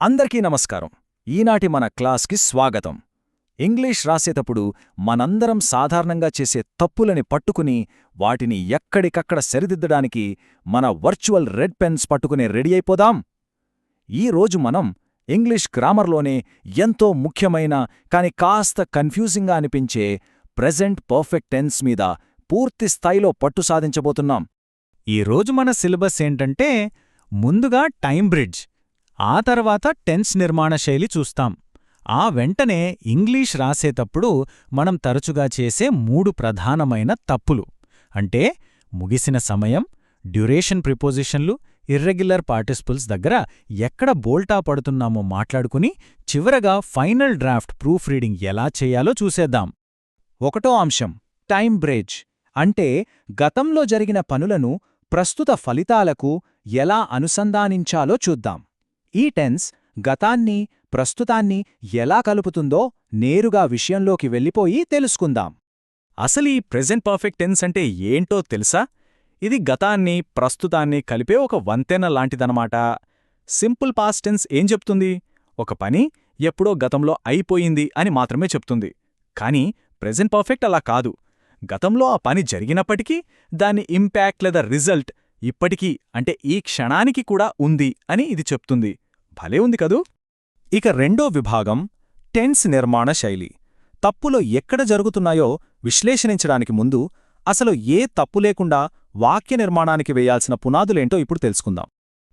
అందరికీ నమస్కారం. ఈనాటి మన క్లాస్కి స్వాగతం. ఇంగ్లీష్ రాసేటప్పుడు మనందరం సాధారణంగా చేసే తప్పులని పట్టుకుని వాటిని ఎక్కడికక్కడ సరిదిద్దడానికి మన వర్చువల్ రెడ్ పెన్స్ పట్టుకుని రెడీ అయిపోదాం. ఈరోజు మనం ఇంగ్లీష్ గ్రామర్లోనే ఎంతో ముఖ్యమైన కాని కాస్త కన్ఫ్యూజింగ్గా అనిపించే ప్రెజెంట్ పర్ఫెక్ట్ టెన్స్ మీద పూర్తి స్థాయిలో పట్టు సాధించబోతున్నాం. ఈరోజు మన సిలబస్ ఏంటంటే ముందుగా టైం బ్రిడ్జ్, ఆ తర్వాత టెన్స్ నిర్మాణ శైలి చూస్తాం. ఆ వెంటనే ఇంగ్లీష్ రాసేటప్పుడు మనం తరచుగా చేసే 3 ప్రధానమైన తప్పులు అంటే ముగిసిన సమయం, డ్యూరేషన్ ప్రిపోజిషన్లు, ఇర్రెగ్యులర్ పార్టిసిపుల్స్ దగ్గర ఎక్కడ బోల్టా పడుతున్నామో మాట్లాడుకుని చివరగా ఫైనల్ డ్రాఫ్ట్ ప్రూఫ్ రీడింగ్ ఎలా చేయాలో చూసేద్దాం. ఒకటో అంశం టైం బ్రిడ్జ్ అంటే గతంలో జరిగిన పనులను ప్రస్తుత ఫలితాలకు ఎలా అనుసంధానించాలో చూద్దాం. ఈ టెన్స్ గతాన్ని ప్రస్తుతాన్ని ఎలా కలుపుతుందో నేరుగా విషయంలోకి వెళ్ళిపోయి తెలుసుకుందాం. అసలు ఈ ప్రెజెంట్ పర్ఫెక్ట్ టెన్స్ అంటే ఏంటో తెలుసా? ఇది గతాన్ని ప్రస్తుతాన్ని కలిపే ఒక వంతెన లాంటిదనమాట. సింపుల్ పాస్ట్ టెన్స్ ఏం చెప్తుంది? ఒక పని ఎప్పుడో గతంలో అయిపోయింది అని మాత్రమే చెప్తుంది. కానీ ప్రెజెంట్ పర్ఫెక్ట్ అలా కాదు. గతంలో ఆ పని జరిగినప్పటికీ దాని ఇంపాక్ట్ లేదా రిజల్ట్ ఇప్పటికీ అంటే ఈ క్షణానికి కూడా ఉంది అని ఇది చెప్తుంది. భలే ఉంది కదూ? ఇక రెండో విభాగం టెన్స్ నిర్మాణ శైలి. తప్పులో ఎక్కడ జరుగుతున్నాయో విశ్లేషించడానికి ముందు అసలు ఏ తప్పు లేకుండా వాక్య నిర్మాణానికి వేయాల్సిన పునాదులేంటో ఇప్పుడు తెలుసుకుందాం.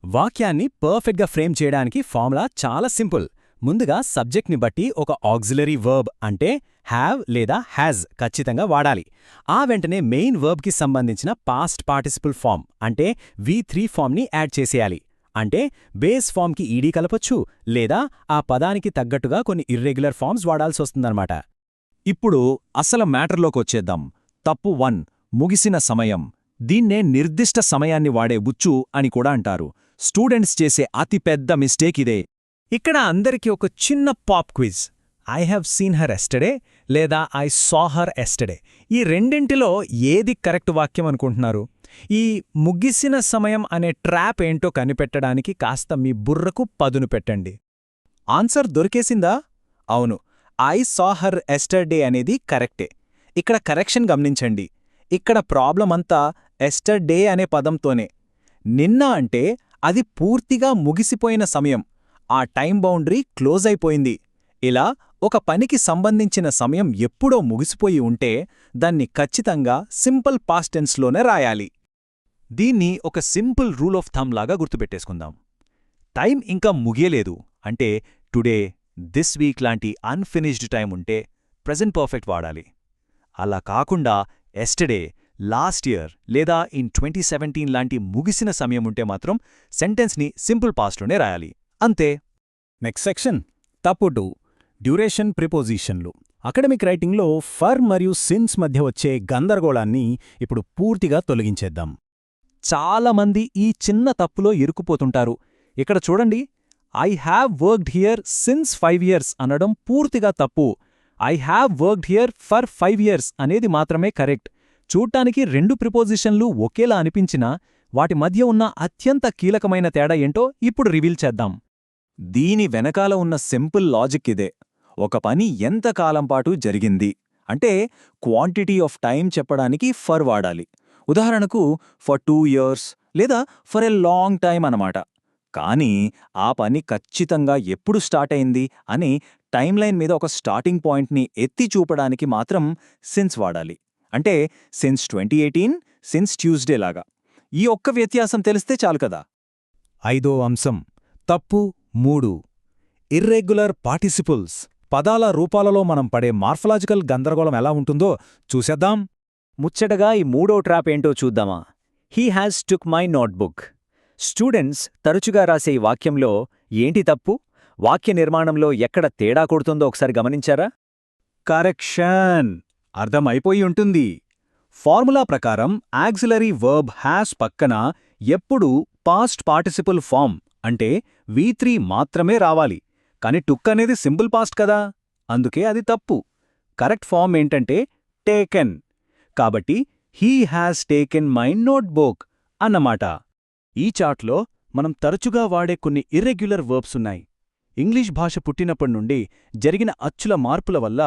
వాక్యాన్ని పర్ఫెక్ట్గా ఫ్రేమ్ చేయడానికి ఫార్ములా చాలా సింపుల్. ముందుగా సబ్జెక్ట్ని బట్టి ఒక ఆక్సిలరీ వర్బ్ అంటే హ్యావ్ లేదా హ్యాజ్ ఖచ్చితంగా వాడాలి. ఆ వెంటనే మెయిన్ వర్బ్కి సంబంధించిన పాస్ట్ పార్టిసిపుల్ ఫామ్ అంటే V3 ఫామ్ని యాడ్ చేసేయాలి. అంటే బేస్ ఫామ్కి ఈడీ కలపొచ్చు, లేదా ఆ పదానికి తగ్గట్టుగా కొన్ని ఇర్రెగ్యులర్ ఫామ్స్ వాడాల్సొస్తుందన్నమాట. ఇప్పుడు అసలు మ్యాటర్లోకొచ్చేద్దాం. తప్పు 1 ముగిసిన సమయం. దీన్నే నిర్దిష్ట సమయాన్ని వాడే బుచ్చు అని కూడా అంటారు. స్టూడెంట్స్ చేసే అతిపెద్ద మిస్టేక్ ఇదే. ఇక్కడ అందరికీ ఒక చిన్న pop quiz. I have seen her yesterday లేదా ఐ సా హర్ ఎస్టర్డే, ఈ రెండింటిలో ఏది కరెక్ట్ వాక్యం అనుకుంటున్నారు? ఈ ముగిసిన సమయం అనే ట్రాప్ ఏంటో కనిపెట్టడానికి కాస్త మీ బుర్రకు పదును పెట్టండి. ఆన్సర్ దొరికేసిందా? అవును, ఐ సా హర్ ఎస్టర్డే అనేది కరెక్టే. ఇక్కడ కరెక్షన్ గమనించండి. ఇక్కడ ప్రాబ్లమంతా ఎస్టర్డే అనే పదంతోనే. నిన్న అంటే అది పూర్తిగా ముగిసిపోయిన సమయం, ఆ టైం బౌండరీ క్లోజ్ అయిపోయింది. ఇలా ఒక పనికి సంబంధించిన సమయం ఎప్పుడో ముగిసిపోయి ఉంటే దాన్ని ఖచ్చితంగా సింపుల్ పాస్ట్ టెన్స్లోనే రాయాలి. దీన్ని ఒక సింపుల్ రూల్ ఆఫ్ థంబ్ లాగా గుర్తుపెట్టేసుకుందాం. టైం ఇంకా ముగియలేదు అంటే టుడే, దిస్ వీక్ లాంటి అన్ఫినిష్డ్ టైం ఉంటే ప్రెజెంట్ పర్ఫెక్ట్ వాడాలి. అలా కాకుండా ఎస్టర్డే, లాస్ట్ ఇయర్ లేదా ఇన్ 2017 లాంటి ముగిసిన సమయం ఉంటే మాత్రం సెంటెన్స్ని సింపుల్ పాస్ట్లోనే రాయాలి. అంతే. నెక్స్ట్ సెక్షన్ తప్పు 2 డ్యూరేషన్ ప్రిపోజిషన్లు. అకాడమిక్ రైటింగ్లో ఫర్ మరియు సిన్స్ మధ్య వచ్చే గందరగోళాన్ని ఇప్పుడు పూర్తిగా తొలగించేద్దాం. చాలామంది ఈ చిన్న తప్పులో ఇరుక్కుపోతుంటారు. ఇక్కడ చూడండి, I have worked here since 5 years అనడం పూర్తిగా తప్పు. I have worked here for 5 years అనేది మాత్రమే కరెక్ట్. చూడ్డానికి 2 ప్రిపోజిషన్లు ఒకేలా అనిపించినా వాటి మధ్య ఉన్న అత్యంత కీలకమైన తేడా ఏంటో ఇప్పుడు రివీల్ చేద్దాం. దీని వెనకాల ఉన్న సింపుల్ లాజిక్ ఇదే. ఒక పని ఎంతకాలంపాటు జరిగింది అంటే క్వాంటిటీ ఆఫ్ టైం చెప్పడానికి ఫర్ వాడాలి. ఉదాహరణకు ఫర్ 2 years లేదా ఫర్ ఎ లాంగ్ టైం అన్నమాట. కానీ ఆ పని ఖచ్చితంగా ఎప్పుడు స్టార్ట్ అయింది అని టైమ్లైన్ మీద ఒక స్టార్టింగ్ పాయింట్ని ఎత్తి చూపడానికి మాత్రం సిన్స్ వాడాలి. అంటే సిన్స్ 2018, సిన్స్ ట్యూస్డే లాగా. ఈ ఒక్క వ్యత్యాసం తెలిస్తే చాలు కదా. ఐదో అంశం తప్పు 3 ఇర్రెగ్యులర్ పార్టిసిపుల్స్. పదాల రూపాలలో మనం పడే మార్ఫలాజికల్ గందరగోళం ఎలా ఉంటుందో చూసేద్దాం. ముచ్చటగా ఈ 3వ ట్రాప్ ఏంటో చూద్దామా. He has took my notebook. Students తరచుగా రాసే ఈ వాక్యంలో ఏంటి తప్పు? వాక్య నిర్మాణంలో ఎక్కడ తేడా కొడుతుందో ఒకసారి గమనించారా? కరెక్షన్ అర్థమైపోయి ఉంటుంది. ఫార్ములా ప్రకారం ఆక్సిలరీ వర్బ్ హ్యాస్ పక్కన ఎప్పుడూ పాస్ట్ పార్టిసిపుల్ ఫామ్ అంటే V3 మాత్రమే రావాలి. కాని టుక్ అనేది సింపుల్ పాస్ట్ కదా, అందుకే అది తప్పు. కరెక్ట్ ఫామ్ ఏంటంటే టేకెన్. కాబట్టి he has taken my notebook అన్నమాట. ఈ చార్ట్లో మనం తరచుగా వాడే కొన్ని ఇర్రెగ్యులర్ వర్బ్స్ ఉన్నాయి. ఇంగ్లీష్ భాష పుట్టినప్పటి నుండి జరిగిన అచ్చుల మార్పుల వల్ల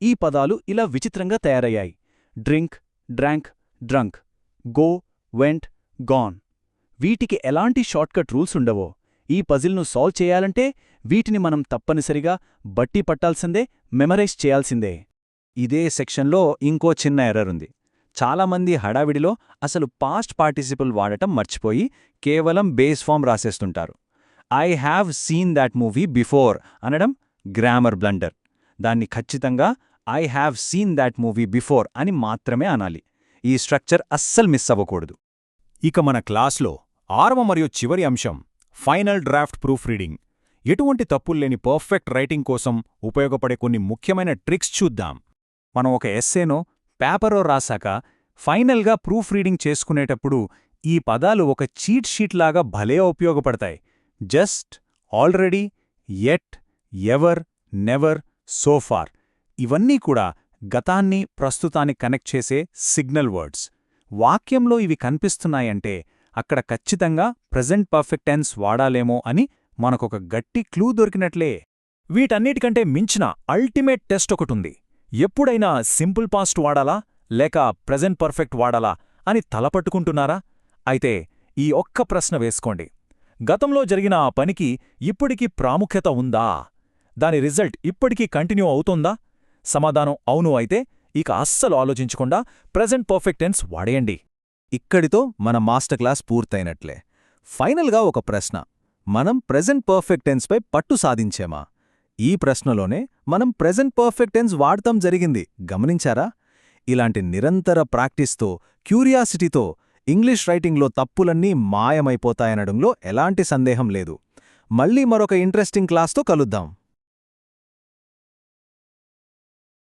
ఈ పదాలు ఇలా విచిత్రంగా తయారయ్యాయి. Drink, drank, drunk, go, went, gone. వీటికి ఎలాంటి షార్ట్కట్ రూల్స్ ఉండవో. ఈ పజిల్ను సాల్వ్ చేయాలంటే వీటిని మనం తప్పనిసరిగా బట్టి పట్టాల్సిందే, మెమరైజ్ చేయాల్సిందే. ఇదే సెక్షన్లో ఇంకో చిన్న ఎర్రరుంది. చాలామంది హడావిడిలో అసలు పాస్ట్ పార్టిసిపుల్ వాడటం మర్చిపోయి కేవలం బేస్ ఫామ్ రాసేస్తుంటారు. I have seen that movie before అనడం గ్రామర్ బ్లండర్. దాన్ని ఖచ్చితంగా I have seen that movie before అని మాత్రమే అనాలి. ఈ స్ట్రక్చర్ అస్సలు మిస్ అవ్వకూడదు. ఇక మన క్లాస్లో 6వ మరియు చివరి అంశం ఫైనల్ డ్రాఫ్ట్ ప్రూఫ్ రీడింగ్. ఎటువంటి తప్పుల్లేని పర్ఫెక్ట్ రైటింగ్ కోసం ఉపయోగపడే కొన్ని ముఖ్యమైన ట్రిక్స్ చూద్దాం. మనం ఒక ఎస్సేనో పేపరో రాశాక ఫైనల్గా ప్రూఫ్ రీడింగ్ చేసుకునేటప్పుడు ఈ పదాలు ఒక చీట్ షీట్ లాగా భలే ఉపయోగపడతాయి. Just, already, yet, ever, never, so far. ఇవన్నీ కూడా గతాన్ని ప్రస్తుతాన్ని కనెక్ట్ చేసే సిగ్నల్ వర్డ్స్. వాక్యంలో ఇవి కనిపిస్తున్నాయంటే అక్కడ ఖచ్చితంగా ప్రెజెంట్ పర్ఫెక్ట్ టెన్స్ వాడాలేమో అని మనకొక గట్టి క్లూ దొరికినట్లే. వీటన్నిటికంటే మించిన అల్టిమేట్ టెస్ట్ ఒకటుంది. ఎప్పుడైనా సింపుల్ పాస్ట్ వాడాలా లేక ప్రెజెంట్ పర్ఫెక్ట్ వాడాలా అని తలపట్టుకుంటున్నారా? అయితే ఈ ఒక్క ప్రశ్న వేసుకోండి. గతంలో జరిగిన ఆ పనికి ఇప్పటికీ ప్రాముఖ్యత ఉందా? దాని రిజల్ట్ ఇప్పటికీ కంటిన్యూ అవుతోందా? సమాధానం అవును అయితే ఇక అస్సలు ఆలోచించకుండా ప్రెజెంట్ పర్ఫెక్ట్ టెన్స్ వాడేయండి. ఇక్కడితో మన మాస్టర్ క్లాస్ పూర్తయినట్లే. ఫైనల్గా ఒక ప్రశ్న. మనం ప్రెజెంట్ పర్ఫెక్ట్ టెన్స్పై పట్టు సాధించేమా? ఈ ప్రశ్నలోనే మనం ప్రెజెంట్ పర్ఫెక్ట్ టెన్స్ వాడటం జరిగింది. గమనించారా? ఇలాంటి నిరంతర ప్రాక్టీస్తో, క్యూరియాసిటీతో ఇంగ్లీష్ రైటింగ్లో తప్పులన్నీ మాయమైపోతాయనడంలో ఎలాంటి సందేహం లేదు. మళ్ళీ మరొక ఇంట్రెస్టింగ్ క్లాస్తో కలుద్దాం.